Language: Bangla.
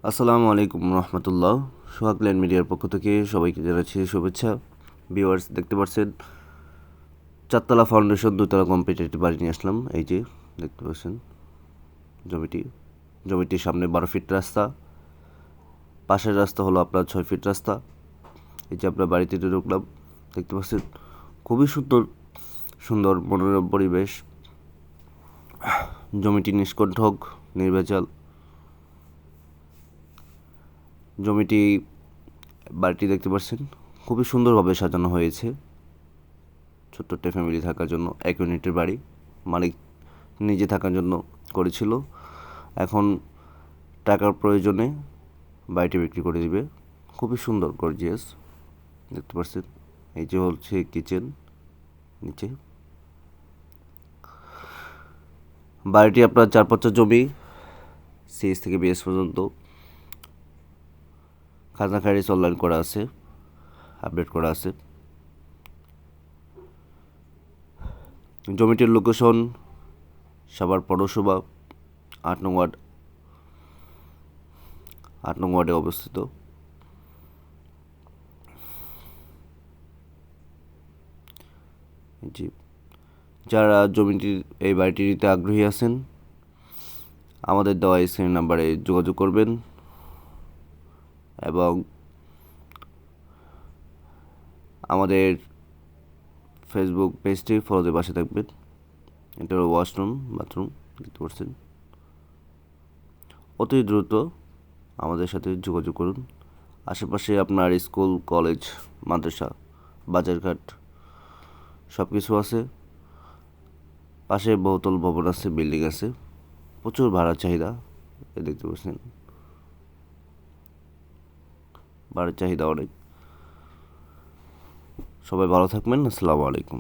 আসসালামু আলাইকুম রহমতুল্লাহ। সোহাগ ল্যান্ড মিডিয়ার পক্ষ থেকে সবাইকে জানাচ্ছি শুভেচ্ছা। ভিউয়ার্স, দেখতে পাচ্ছেন চারতলা ফাউন্ডেশন দুতলা কম্পিটিটিভ বাড়ি নিয়ে আসলাম। এই যে দেখতে পাচ্ছেন জমিটির সামনে 12 ফিট রাস্তা, পাশের রাস্তা হলো আপনার 6 ফিট রাস্তা। এই যে আপনার বাড়িতে ঢুকলাম, দেখতে পাচ্ছেন খুবই সুন্দর সুন্দর মনোরম পরিবেশ। জমিটি নিষ্কণ্টক, নির্ভেজাল। বাড়িটি দেখতে পাচ্ছেন খুবই সুন্দরভাবে সাজানো হয়েছে ছোট্ট একটা ফ্যামিলি থাকার জন্য। 1 ইউনিটের বাড়ি, মালিক নিজে থাকার জন্য করেছিল, এখন টাকার প্রয়োজনে বাড়িটি বিক্রি করে দিবে। খুবই সুন্দর গর্জিয়াস, দেখতে পাচ্ছেন। এই যে হচ্ছে কিচেন নিচে। বাড়িটি আপনার 4 5 জমি, সিএস থেকে বিএস পর্যন্ত খাজনা খারিজ অনলাইন করা আছে, আপডেট করা আছে। জমিটির লোকেশন সাভার পৌরসভা 8 নং ওয়ার্ড 8 নং ওয়ার্ডে অবস্থিত। জি, যারা এই বাড়িটি নিতে আগ্রহী আছেন, আমাদের দেওয়া স্ক্রিন নাম্বারে যোগাযোগ করবেন এবং আমাদের ফেসবুক পেজটি ফলোতে পাশে থাকবেন। এটা হলো ওয়াশরুম, বাথরুম, দেখতে পাচ্ছেন। অতি দ্রুত আমাদের সাথে যোগাযোগ করুন। আশেপাশে আপনার স্কুল, কলেজ, মাদ্রাসা, বাজারঘাট সব কিছু আছে। পাশে বহুতল ভবন আছে, বিল্ডিং আছে, প্রচুর ভাড়ার চাহিদা। দেখতে পাচ্ছেন ভাড়ার চাহিদা অনেক। সবাই ভালো থাকবেন। আসসালামু আলাইকুম।